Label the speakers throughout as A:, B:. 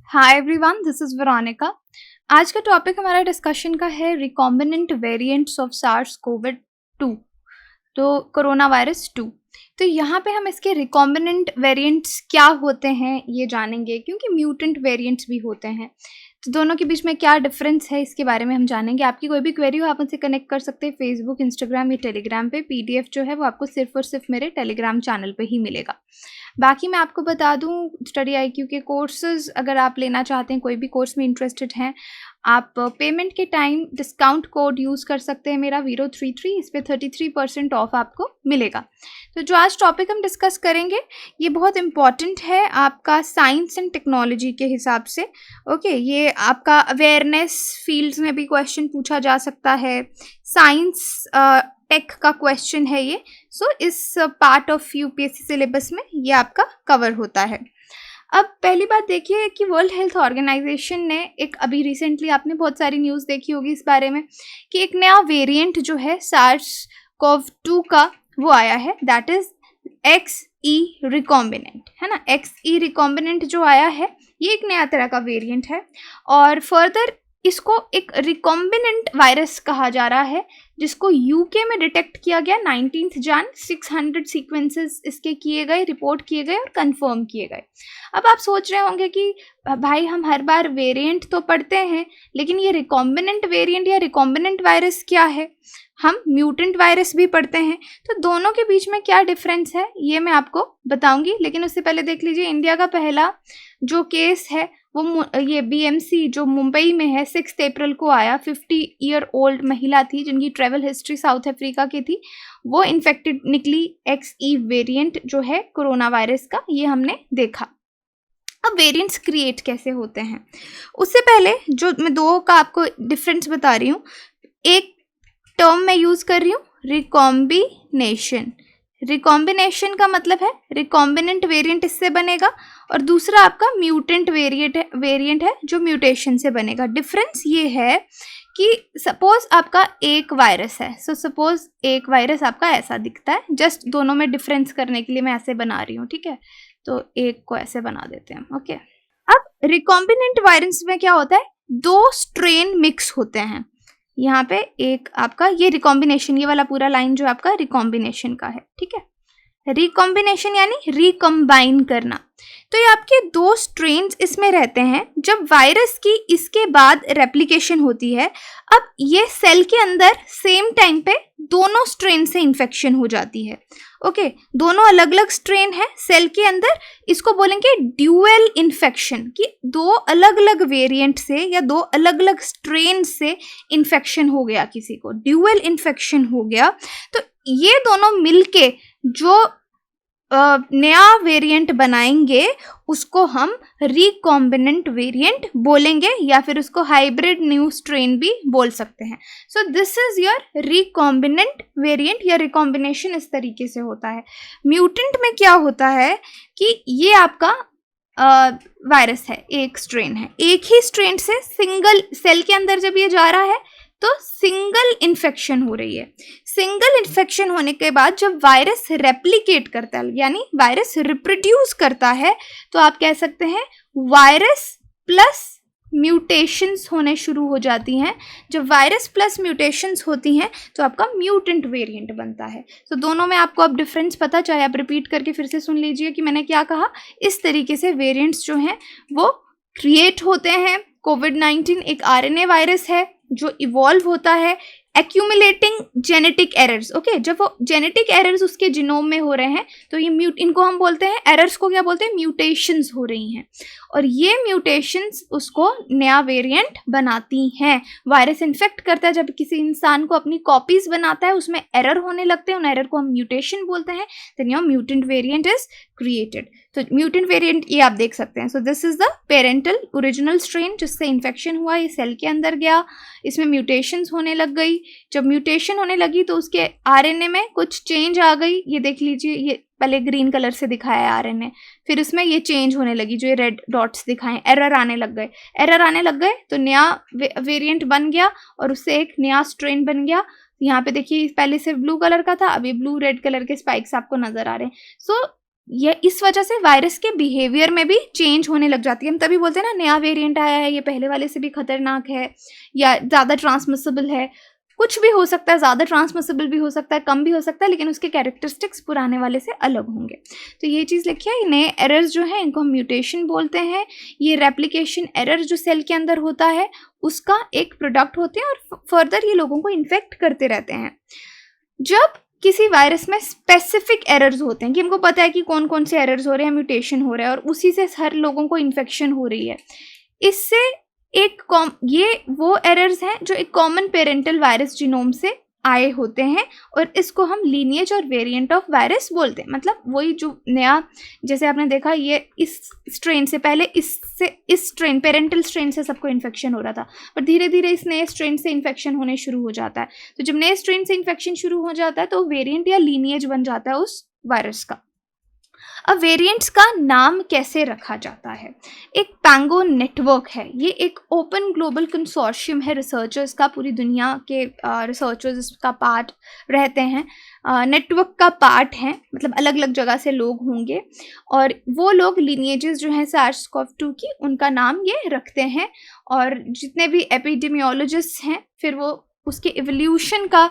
A: Hi everyone, this is Veronica. आज का topic हमारा डिस्कशन का है recombinant variants of SARS Covid 2, तो कोरोना वायरस 2। तो यहाँ पे हम इसके रिकॉम्बिनेंट वेरिएंट्स क्या होते हैं ये जानेंगे, क्योंकि म्यूटेंट वेरिएंट्स भी होते हैं। तो दोनों के बीच में क्या डिफरेंस है इसके बारे में हम जानेंगे। आपकी कोई भी क्वेरी हो आप मुझसे कनेक्ट कर सकते हैं फेसबुक, इंस्टाग्राम या टेलीग्राम पे। पीडीएफ जो है वो आपको सिर्फ और सिर्फ मेरे टेलीग्राम चैनल पे ही मिलेगा। बाकी मैं आपको बता दूं, स्टडी आईक्यू के कोर्सेज अगर आप लेना चाहते हैं, कोई भी कोर्स में इंटरेस्टेड हैं, आप पेमेंट के टाइम डिस्काउंट कोड यूज़ कर सकते हैं मेरा वीरो33। इस पर 33% ऑफ आपको मिलेगा। तो जो आज टॉपिक हम डिस्कस करेंगे ये बहुत इम्पॉर्टेंट है आपका साइंस एंड टेक्नोलॉजी के हिसाब से। ओके, ये आपका अवेयरनेस फील्ड्स में भी क्वेश्चन पूछा जा सकता है। साइंस टेक का क्वेश्चन है ये। सो इस पार्ट ऑफ यूपीएससी सिलेबस में ये आपका कवर होता है। अब पहली बात देखिए कि वर्ल्ड हेल्थ ऑर्गेनाइजेशन ने एक अभी रिसेंटली आपने बहुत सारी न्यूज़ देखी होगी इस बारे में कि एक नया वेरिएंट जो है SARS-CoV-2 का वो आया है, दैट इज XE रिकॉम्बिनेंट, है ना। XE रिकॉम्बिनेंट जो आया है ये एक नया तरह का वेरिएंट है और फर्दर इसको एक रिकॉम्बिनेंट वायरस कहा जा रहा है, जिसको यूके में डिटेक्ट किया गया 19 जन। 600 सीक्वेंसेस इसके किए गए, रिपोर्ट किए गए और कंफर्म किए गए। अब आप सोच रहे होंगे कि भाई हम हर बार वेरिएंट तो पढ़ते हैं, लेकिन ये रिकॉम्बिनेंट वेरिएंट या रिकॉम्बिनेंट वायरस क्या है? हम म्यूटेंट वायरस भी पढ़ते हैं, तो दोनों के बीच में क्या डिफरेंस है ये मैं आपको बताऊंगी। लेकिन उससे पहले देख लीजिए इंडिया का पहला जो केस है वो ये BMC जो मुंबई में है 6 अप्रैल को आया। 50 ओल्ड महिला थी जिनकी ट्रेवल हिस्ट्री साउथ अफ्रीका की थी, वो इन्फेक्टेड निकली। XE वेरिएंट जो है कोरोना वायरस का, ये हमने देखा। अब वेरिएंट्स क्रिएट कैसे होते हैं उससे पहले जो मैं दो का आपको डिफरेंस बता रही हूँ। एक टर्म मैं यूज़ कर रही हूँ रिकॉम्बिनेशन। रिकॉम्बिनेशन का मतलब है रिकॉम्बिनेंट वेरिएंट इससे बनेगा, और दूसरा आपका म्यूटेंट वेरिएंट है जो म्यूटेशन से बनेगा। डिफरेंस ये है कि सपोज आपका एक वायरस है, सपोज एक वायरस आपका ऐसा दिखता है। जस्ट दोनों में डिफरेंस करने के लिए मैं ऐसे बना रही हूँ, ठीक है। तो एक को ऐसे बना देते हैं, ओके। अब रिकॉम्बिनेंट वायरस में क्या होता है, दो स्ट्रेन मिक्स होते हैं। यहाँ पे एक आपका ये रिकॉम्बिनेशन, ये वाला पूरा लाइन जो आपका रिकॉम्बिनेशन का है, ठीक है। रिकॉम्बिनेशन यानी रिकम्बाइन करना। तो ये आपके दो स्ट्रेन्स इसमें रहते हैं। जब वायरस की इसके बाद रेप्लिकेशन होती है, अब ये सेल के अंदर सेम टाइम पे दोनों स्ट्रेन से इन्फेक्शन हो जाती है। ओके, दोनों अलग अलग स्ट्रेन है सेल के अंदर, इसको बोलेंगे ड्यूअल इन्फेक्शन, कि दो अलग अलग वेरिएंट से या दो अलग अलग स्ट्रेन से इन्फेक्शन हो गया, किसी को ड्यूअल इन्फेक्शन हो गया। तो ये दोनों मिलके जो नया वेरिएंट बनाएंगे उसको हम रिकॉम्बिनेंट वेरिएंट बोलेंगे, या फिर उसको हाइब्रिड न्यू स्ट्रेन भी बोल सकते हैं। So this is your recombinant variant या रिकॉम्बिनेशन, इस तरीके से होता है। म्यूटेंट में क्या होता है कि ये आपका वायरस है, एक स्ट्रेन है, एक ही स्ट्रेन से सिंगल सेल के अंदर जब ये जा रहा है तो सिंगल इन्फेक्शन हो रही है। सिंगल इन्फेक्शन होने के बाद जब वायरस रेप्लिकेट करता है यानी वायरस रिप्रोड्यूस करता है, तो आप कह सकते हैं वायरस प्लस म्यूटेशंस होने शुरू हो जाती हैं। जब वायरस प्लस म्यूटेशंस होती हैं तो आपका म्यूटेंट वेरिएंट बनता है। तो दोनों में आपको अब डिफरेंस पता, चाहे आप रिपीट करके फिर से सुन लीजिए कि मैंने क्या कहा। इस तरीके से वेरिएंट्स जो हैं वो क्रिएट होते हैं। कोविड-19 एक RNA वायरस है जो इवॉल्व होता है एक्यूमुलेटिंग जेनेटिक एरर्स। ओके, जब वो जेनेटिक एरर्स उसके जीनोम में हो रहे हैं तो ये इनको हम बोलते हैं, एरर्स को क्या बोलते हैं, म्यूटेशंस हो रही हैं, और ये म्यूटेशंस उसको नया वेरिएंट बनाती हैं। वायरस इन्फेक्ट करता है, जब किसी इंसान को अपनी कॉपीज बनाता है उसमें एरर होने लगते हैं, उन एरर को हम म्यूटेशन बोलते हैं। Then your mutant variant is created. तो म्यूटेंट वेरिएंट ये आप देख सकते हैं। So this is the parental original strain जिससे इन्फेक्शन हुआ, ये सेल के अंदर गया, इसमें म्यूटेशंस होने लग गई। जब म्यूटेशन होने लगी तो उसके RNA में कुछ चेंज आ गई। ये देख लीजिए, ये पहले ग्रीन कलर से दिखाया है RNA, फिर उसमें ये चेंज होने लगी, जो ये रेड डॉट्स दिखाएं, एरर आने लग गए। तो नया वेरिएंट बन गया और उससे एक नया स्ट्रेन बन गया। यहाँ पे देखिए पहले सिर्फ ब्लू कलर का था, अभी ब्लू रेड कलर के स्पाइक्स आपको नजर आ रहे हैं। सो ये इस वजह से वायरस के बिहेवियर में भी चेंज होने लग जाती है। हम तभी बोलते हैं ना नया वेरिएंट आया है, ये पहले वाले से भी खतरनाक है या ज़्यादा ट्रांसमिसिबल है। कुछ भी हो सकता है, ज़्यादा ट्रांसमिसिबल भी हो सकता है, कम भी हो सकता है, लेकिन उसके कैरेक्टरिस्टिक्स पुराने वाले से अलग होंगे। तो ये चीज़ लिखिए, नए एरर्स जो हैं इनको हम म्यूटेशन बोलते हैं। ये रेप्लिकेशन एरर जो सेल के अंदर होता है उसका एक प्रोडक्ट होते हैं और फर्दर ये लोगों को इन्फेक्ट करते रहते हैं। जब किसी वायरस में स्पेसिफिक एरर्स होते हैं कि हमको पता है कि कौन कौन से एरर्स हो रहे हैं, म्यूटेशन हो रहा है और उसी से हर लोगों को इन्फेक्शन हो रही है, इससे ये वो एरर्स हैं जो एक कॉमन पेरेंटल वायरस जीनोम से आए होते हैं और इसको हम लीनिएज और वेरिएंट ऑफ वायरस बोलते हैं। मतलब वही जो नया, जैसे आपने देखा ये इस स्ट्रेन से पहले इस स्ट्रेन पेरेंटल स्ट्रेन से सबको इन्फेक्शन हो रहा था, पर धीरे धीरे इस नए स्ट्रेन से इन्फेक्शन होने शुरू हो जाता है। तो जब नए स्ट्रेन से इन्फेक्शन शुरू हो जाता है तो वेरिएंट या लीनिएज बन जाता है उस वायरस का। अब वेरिएंट्स का नाम कैसे रखा जाता है? एक पैंगो नेटवर्क है, ये एक ओपन ग्लोबल कंसोर्शियम है रिसर्चर्स का, पूरी दुनिया के रिसर्चर्स इसका पार्ट रहते हैं, नेटवर्क का पार्ट हैं, मतलब अलग अलग जगह से लोग होंगे और वो लोग लीनिएजेस जो हैं SARS-CoV-2 की उनका नाम ये रखते हैं और जितने भी एपिडेमियोलॉजिस्ट हैं फिर वो उसके इवोल्यूशन का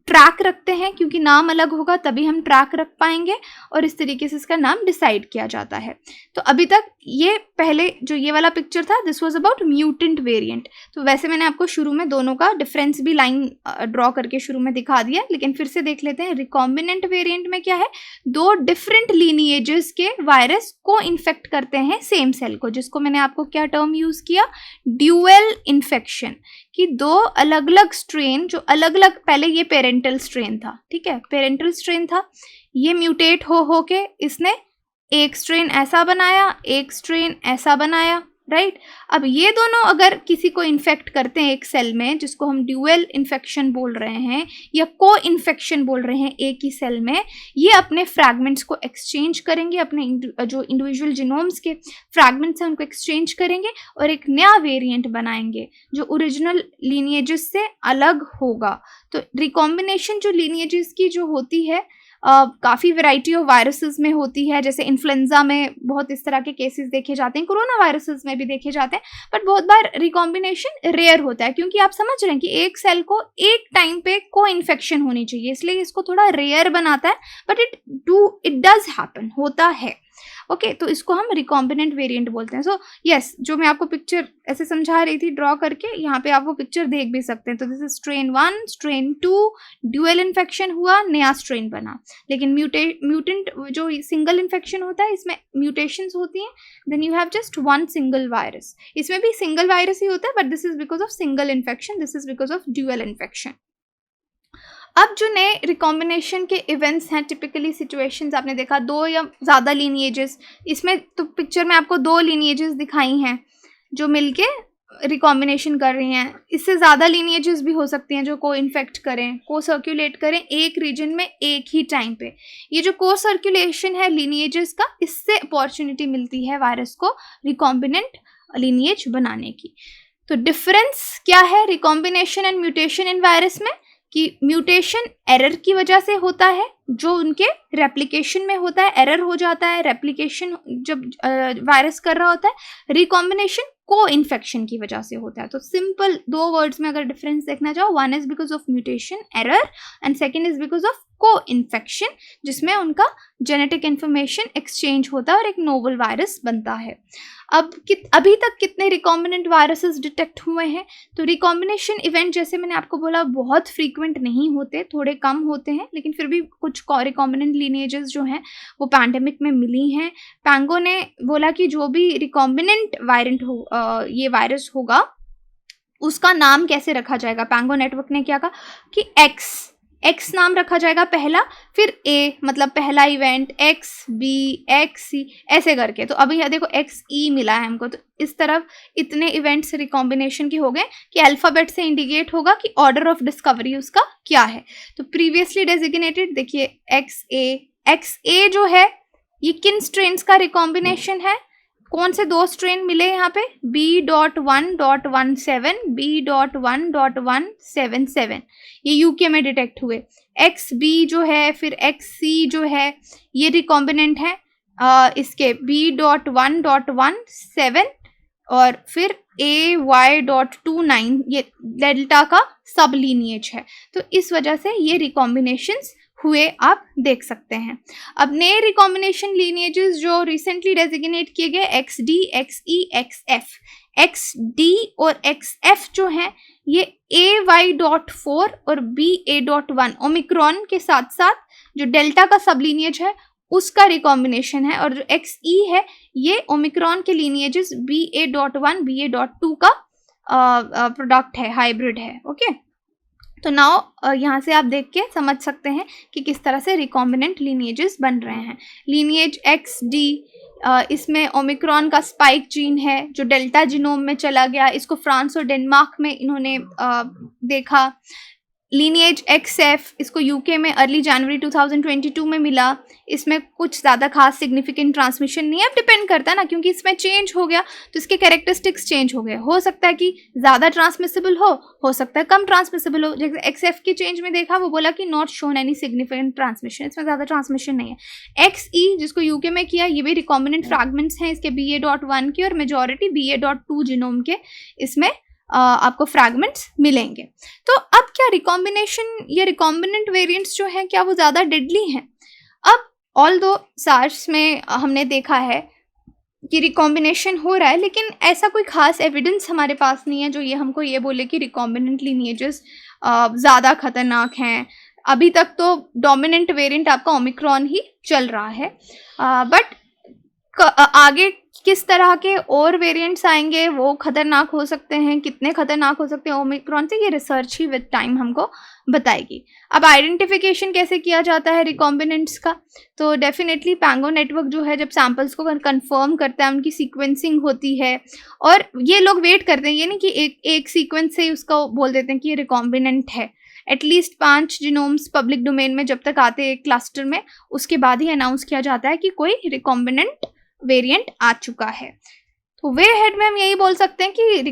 A: ट्रैक रखते हैं, क्योंकि नाम अलग होगा तभी हम ट्रैक रख पाएंगे और इस तरीके से इसका नाम डिसाइड किया जाता है। तो अभी तक ये पहले जो ये वाला पिक्चर था this was about mutant variant. तो वैसे मैंने आपको शुरू में दोनों का डिफरेंस भी लाइन ड्रॉ करके शुरू में दिखा दिया, लेकिन फिर से देख लेते हैं। रिकॉम्बिनेंट वेरिएंट में क्या है, दो डिफरेंट लीनिएजेस के वायरस को इन्फेक्ट करते हैं सेम सेल को, जिसको मैंने आपको क्या टर्म यूज़ किया, ड्यूअल इन्फेक्शन, कि दो अलग अलग स्ट्रेन जो अलग अलग, पहले ये पेरेंटल स्ट्रेन था, ठीक है, पेरेंटल स्ट्रेन था, ये म्यूटेट हो के इसने एक स्ट्रेन ऐसा बनाया, एक स्ट्रेन ऐसा बनाया, राइट। अब ये दोनों अगर किसी को इन्फेक्ट करते हैं एक सेल में, जिसको हम ड्यूअल इन्फेक्शन बोल रहे हैं या को इन्फेक्शन बोल रहे हैं एक ही सेल में, ये अपने फ्रैगमेंट्स को एक्सचेंज करेंगे, अपने जो इंडिविजुअल जीनोम्स के फ्रैगमेंट्स हैं उनको एक्सचेंज करेंगे और एक नया वेरिएंट बनाएंगे जो ओरिजिनल लीनिएजेस से अलग होगा। तो रिकॉम्बिनेशन जो लीनिएजेस की जो होती है काफ़ी वैरायटी ऑफ वायरसेस में होती है, जैसे इन्फ्लुएंजा में बहुत इस तरह के केसेस देखे जाते हैं, कोरोना वायरसेस में भी देखे जाते हैं, बट बहुत बार रिकॉम्बिनेशन रेयर होता है, क्योंकि आप समझ रहे हैं कि एक सेल को एक टाइम पे को इन्फेक्शन होनी चाहिए, इसलिए इसको थोड़ा रेयर बनाता है, बट इट डज हैपन, होता है। ओके, तो इसको हम रिकॉम्बिनेंट वेरिएंट बोलते हैं। सो यस, जो मैं आपको पिक्चर ऐसे समझा रही थी ड्रॉ करके, यहाँ पे आप वो पिक्चर देख भी सकते हैं। तो this is strain 1, strain 2, dual infection हुआ, नया स्ट्रेन बना। लेकिन म्यूटेंट जो सिंगल इन्फेक्शन होता है इसमें म्यूटेशंस होती हैं, then you have just one single virus. इसमें भी सिंगल वायरस ही होता है, but this is because of single infection, this is because of dual infection. अब जो नए रिकॉम्बिनेशन के इवेंट्स हैं, टिपिकली सिचुएशंस आपने देखा, दो या ज़्यादा लीनिएजेस, इसमें तो पिक्चर में आपको दो लीनिएजेस दिखाई हैं जो मिलके रिकॉम्बिनेशन कर रही हैं। इससे ज़्यादा लीनिएजेस भी हो सकती हैं जो को इन्फेक्ट करें, को सर्कुलेट करें एक रीजन में एक ही टाइम पे। ये जो को सर्कुलेशन है लीनिएजेस का, इससे अपॉर्चुनिटी मिलती है वायरस को रिकॉम्बिनेंट लीनिएज बनाने की। तो डिफरेंस क्या है recombination and mutation in virus में, कि म्यूटेशन एरर की वजह से होता है, जो उनके रेप्लिकेशन में होता है एरर हो जाता है, रेप्लिकेशन जब वायरस कर रहा होता है। रिकॉम्बिनेशन को इन्फेक्शन की वजह से होता है। तो सिंपल दो वर्ड्स में अगर डिफरेंस देखना चाहो, one is because of mutation error and second is because of को इन्फेक्शन, जिसमें उनका जेनेटिक इन्फॉर्मेशन एक्सचेंज होता है और एक नोवल वायरस बनता है। अभी तक कितने रिकॉम्बिनेंट वायरसेस डिटेक्ट हुए हैं? तो रिकॉम्बिनेशन इवेंट जैसे मैंने आपको बोला बहुत फ्रीक्वेंट नहीं होते, थोड़े कम होते हैं, लेकिन फिर भी कुछ रिकॉम्बिनेंट लीनिएजेस जो हैं वो पैंडेमिक में मिली हैं। पैंगो ने बोला कि जो भी रिकॉम्बिनेंट ये वायरस होगा उसका नाम कैसे रखा जाएगा। पैंगो नेटवर्क ने क्या कहा कि एक्स नाम रखा जाएगा पहला, फिर ए मतलब पहला इवेंट, एक्स बी, एक्स सी, ऐसे करके। तो अभी यहाँ देखो एक्स ई मिला है हमको, तो इस तरफ इतने इवेंट्स रिकॉम्बिनेशन के हो गए कि अल्फ़ाबेट से इंडिकेट होगा कि ऑर्डर ऑफ डिस्कवरी उसका क्या है। तो प्रीवियसली डेजिग्नेटेड देखिए एक्स ए जो है ये किन स्ट्रेन्स का रिकॉम्बिनेशन है, कौन से दो स्ट्रेन मिले यहाँ पे, B.1.17, B.1.177, ये यूके में डिटेक्ट हुए। XB जो है, फिर XC जो है, ये रिकॉम्बिनेंट है इसके B.1.1.7 और फिर AY.29 ये डेल्टा का सब लीनिएज है। तो इस वजह से ये रिकॉम्बिनेशंस हुए आप देख सकते हैं। अब नए रिकॉम्बिनेशन लीनिएजेस जो रिसेंटली डेजिग्नेट किए गए XD, XE, XF, XD और XF जो हैं ये AY.4 और BA.1 ओमिक्रॉन के साथ साथ जो डेल्टा का सब लीनिएज है उसका रिकॉम्बिनेशन है, और जो XE है ये ओमिक्रॉन के लीनिएजेस BA.1, BA.2 का प्रोडक्ट है, हाइब्रिड है। ओके, तो नाउ यहाँ से आप देख के समझ सकते हैं कि किस तरह से रिकॉम्बिनेंट लीनिएजेस बन रहे हैं। लीनिएज XD, इसमें ओमिक्रॉन का स्पाइक जीन है जो डेल्टा जीनोम में चला गया, इसको फ्रांस और डेनमार्क में इन्होंने देखा। लीनिएज XF, इसको यूके में अर्ली जनवरी 2022 में मिला। इसमें कुछ ज़्यादा खास सिग्निफिकेंट ट्रांसमिशन नहीं है, अब डिपेंड करता है ना, क्योंकि इसमें चेंज हो गया तो इसके कैरेक्टरिस्टिक्स चेंज हो गए। हो सकता है कि ज़्यादा ट्रांसमिसिबल हो सकता है कम ट्रांसमिसिबल हो। जैसे XF की चेंज में देखा, वो बोला कि not shown any significant transmission, इसमें ज़्यादा ट्रांसमिशन नहीं है। XE जिसको यूके में किया, ये भी रिकॉम्बिनेंट फ्रैगमेंट्स हैं इसके BA.1 के, और मेजॉरिटी BA.2 जीनोम के इसमें आपको फ्रैगमेंट्स मिलेंगे। तो अब क्या रिकॉम्बिनेशन या रिकॉम्बिनेंट वेरिएंट्स जो हैं क्या वो ज़्यादा डेडली हैं? अब ऑल्दो सार्स में हमने देखा है कि रिकॉम्बिनेशन हो रहा है, लेकिन ऐसा कोई खास एविडेंस हमारे पास नहीं है जो ये हमको ये बोले कि रिकॉम्बिनेंट लीनिएजेस ज़्यादा खतरनाक हैं। अभी तक तो डोमिनेंट वेरिएंट आपका ओमिक्रॉन ही चल रहा है, बट आगे किस तरह के और वेरिएंट्स आएंगे, वो खतरनाक हो सकते हैं, कितने खतरनाक हो सकते हैं ओमिक्रॉन से, ये रिसर्च ही विद टाइम हमको बताएगी। अब आइडेंटिफिकेशन कैसे किया जाता है रिकॉम्बिनेंट्स का, तो डेफिनेटली पैंगो नेटवर्क जो है जब सैम्पल्स को कंफर्म करता है, उनकी सीक्वेंसिंग होती है, और ये लोग वेट करते हैं, ये नहीं कि एक सीक्वेंस से उसका बोल देते हैं कि ये रिकॉम्बिनेंट है। एटलीस्ट 5 जीनोम्स पब्लिक डोमेन में जब तक आते हैं एक क्लस्टर में, उसके बाद ही अनाउंस किया जाता है कि कोई रिकॉम्बिनेंट वेरिएंट आ चुका है। तो वे हेड में हम यही बोल सकते हैं कि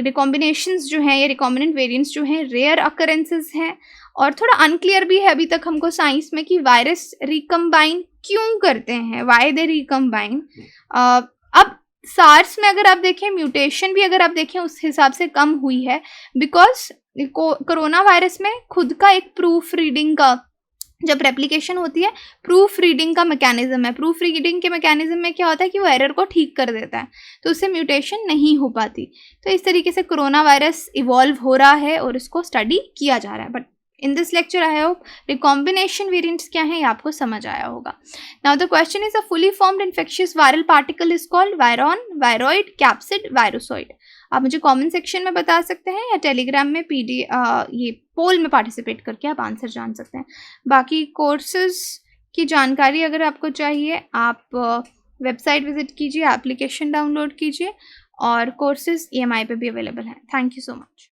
A: रिकॉम्बिनेशंस जो हैं या रिकॉम्बिनेंट वेरिएंट्स जो हैं रेयर अकरेंसेस हैं, और थोड़ा अनक्लियर भी है अभी तक हमको साइंस में कि वायरस रिकम्बाइन क्यों करते हैं, वाई दे रिकम्बाइन। अब सार्स में अगर आप देखें, म्यूटेशन भी अगर आप देखें उस हिसाब से कम हुई है, बिकॉज कोरोना वायरस में खुद का एक प्रूफ रीडिंग का जब रेप्लिकेशन होती है, प्रूफ रीडिंग का मैकेनिज्म है। प्रूफ रीडिंग के मैकेनिज्म में क्या होता है कि वो एरर को ठीक कर देता है, तो उससे म्यूटेशन नहीं हो पाती। तो इस तरीके से कोरोना वायरस इवॉल्व हो रहा है और इसको स्टडी किया जा रहा है। But in this lecture I hope recombination variants क्या हैं ये आपको समझ आया होगा। Now the question is, a fully formed infectious viral particle is called virion, viroid, capsid, virusoid. आप मुझे कमेंट सेक्शन में बता सकते हैं या टेलीग्राम में ये पोल में पार्टिसिपेट करके आप आंसर जान सकते हैं। बाकी कोर्सेज की जानकारी अगर आपको चाहिए, आप वेबसाइट विजिट कीजिए, एप्लीकेशन डाउनलोड कीजिए, और कोर्सेज EMI पे भी अवेलेबल हैं। Thank you so much.